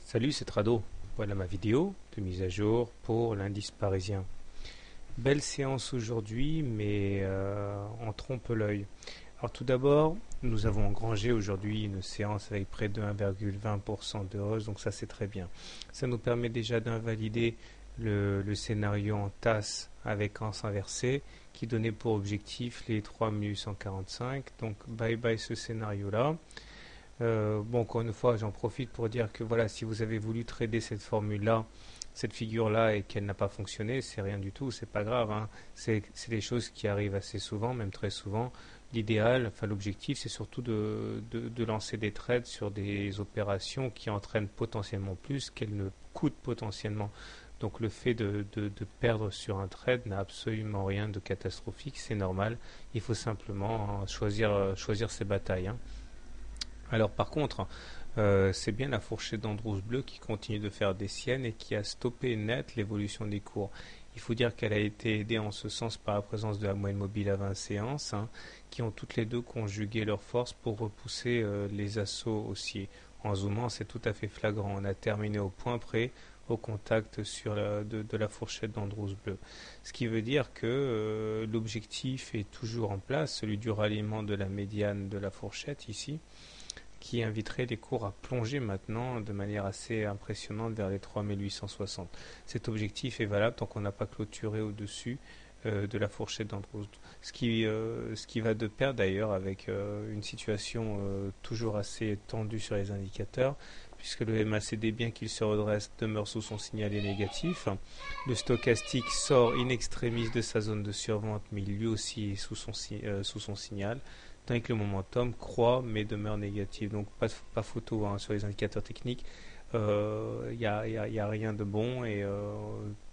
Salut, c'est Trado. Voilà ma vidéo de mise à jour pour l'indice parisien. Belle séance aujourd'hui, mais on trompe l'œil. Alors tout d'abord, nous avons engrangé aujourd'hui une séance avec près de 1,20% de hausse, donc ça c'est très bien. Ça nous permet déjà d'invalider le scénario en tasse avec anse inversée qui donnait pour objectif les 3845. Donc bye bye ce scénario-là. Bon, encore une fois, j'en profite pour dire que voilà, si vous avez voulu trader cette formule-là, cette figure-là, et qu'elle n'a pas fonctionné, c'est rien du tout, c'est pas grave, hein. C'est des choses qui arrivent assez souvent, même très souvent. L'idéal, enfin l'objectif, c'est surtout de lancer des trades sur des opérations qui entraînent potentiellement plus qu'elles ne coûtent potentiellement. Donc le fait de perdre sur un trade n'a absolument rien de catastrophique, c'est normal. Il faut simplement choisir ses batailles, hein. Alors par contre, c'est bien la fourchette d'Andros bleue qui continue de faire des siennes et qui a stoppé net l'évolution des cours. Il faut dire qu'elle a été aidée en ce sens par la présence de la moyenne mobile à 20 séances, hein, qui ont toutes les deux conjugué leurs forces pour repousser les assauts haussiers. En zoomant, c'est tout à fait flagrant. On a terminé au point près au contact de la fourchette d'Andros bleue. Ce qui veut dire que l'objectif est toujours en place, celui du ralliement de la médiane de la fourchette ici, qui inviterait les cours à plonger maintenant de manière assez impressionnante vers les 3860. Cet objectif est valable tant qu'on n'a pas clôturé au-dessus de la fourchette d'Andros. Ce qui va de pair d'ailleurs avec une situation toujours assez tendue sur les indicateurs, puisque le MACD, bien qu'il se redresse, demeure sous son signalet négatif. Le stochastique sort in extremis de sa zone de survente, mais lui aussi est sous son signal, tandis que le momentum croît mais demeure négatif. Donc pas photo, hein, sur les indicateurs techniques. Il n'y a rien de bon et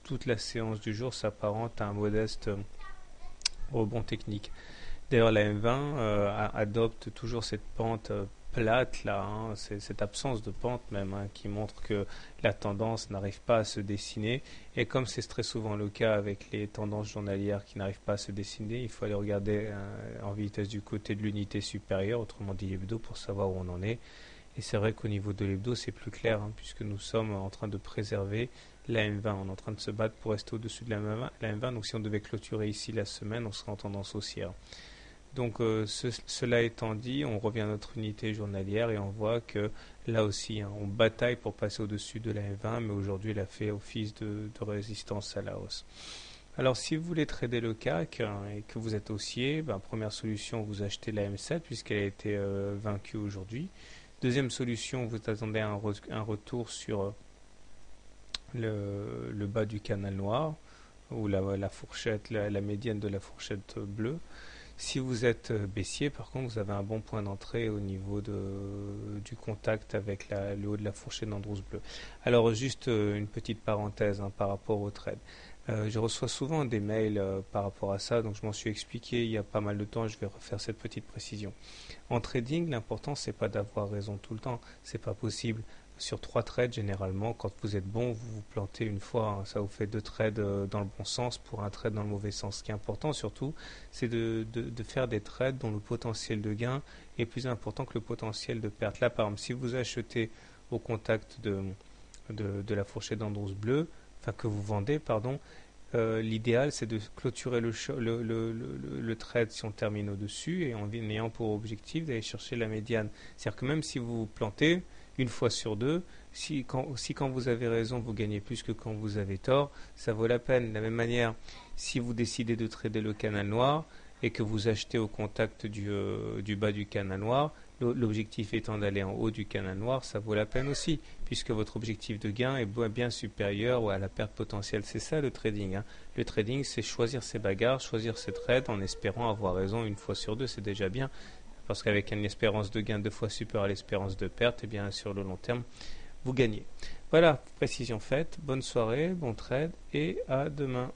toute la séance du jour s'apparente à un modeste rebond technique. D'ailleurs, la M20 adopte toujours cette pente plate là, hein, cette absence de pente même, hein, qui montre que la tendance n'arrive pas à se dessiner. Et comme c'est très souvent le cas avec les tendances journalières qui n'arrivent pas à se dessiner, il faut aller regarder en vitesse du côté de l'unité supérieure, autrement dit l'hebdo, pour savoir où on en est. Et c'est vrai qu'au niveau de l'hebdo, c'est plus clair, hein, puisque nous sommes en train de préserver la M20. On est en train de se battre pour rester au-dessus de la M20. Donc si on devait clôturer ici la semaine, on serait en tendance haussière. Donc cela étant dit, on revient à notre unité journalière et on voit que là aussi, hein, on bataille pour passer au-dessus de la M20, mais aujourd'hui elle a fait office de résistance à la hausse. Alors si vous voulez trader le CAC, hein, et que vous êtes haussier, première solution, vous achetez la M7 puisqu'elle a été vaincue aujourd'hui. Deuxième solution, vous attendez un retour sur le bas du canal noir, ou la fourchette, la médiane de la fourchette bleue. Si vous êtes baissier, par contre, vous avez un bon point d'entrée au niveau du contact avec le haut de la fourchette d'Andros bleu. Alors, juste une petite parenthèse, hein, par rapport au trade. Je reçois souvent des mails par rapport à ça, donc je m'en suis expliqué il y a pas mal de temps, je vais refaire cette petite précision. En trading, l'important, c'est pas d'avoir raison tout le temps, c'est pas possible. Sur 3 trades, généralement, quand vous êtes bon, vous vous plantez une fois, hein, ça vous fait 2 trades dans le bon sens pour un trade dans le mauvais sens. Ce qui est important surtout, c'est de faire des trades dont le potentiel de gain est plus important que le potentiel de perte. Là, par exemple, si vous achetez au contact de la fourchette d'Andros bleue, enfin que vous vendez, pardon, l'idéal c'est de clôturer le trade si on termine au-dessus et en ayant pour objectif d'aller chercher la médiane. C'est-à-dire que même si vous vous plantez une fois sur deux, si quand vous avez raison vous gagnez plus que quand vous avez tort, ça vaut la peine. De la même manière, si vous décidez de trader le canal noir et que vous achetez au contact du bas du canal noir, l'objectif étant d'aller en haut du canal noir, ça vaut la peine aussi, puisque votre objectif de gain est bien supérieur à la perte potentielle. C'est ça le trading, hein. Le trading, c'est choisir ses bagarres, choisir ses trades en espérant avoir raison une fois sur deux, c'est déjà bien. Parce qu'avec une espérance de gain 2 fois supérieure à l'espérance de perte, et bien sur le long terme, vous gagnez. Voilà, précision faite. Bonne soirée, bon trade et à demain.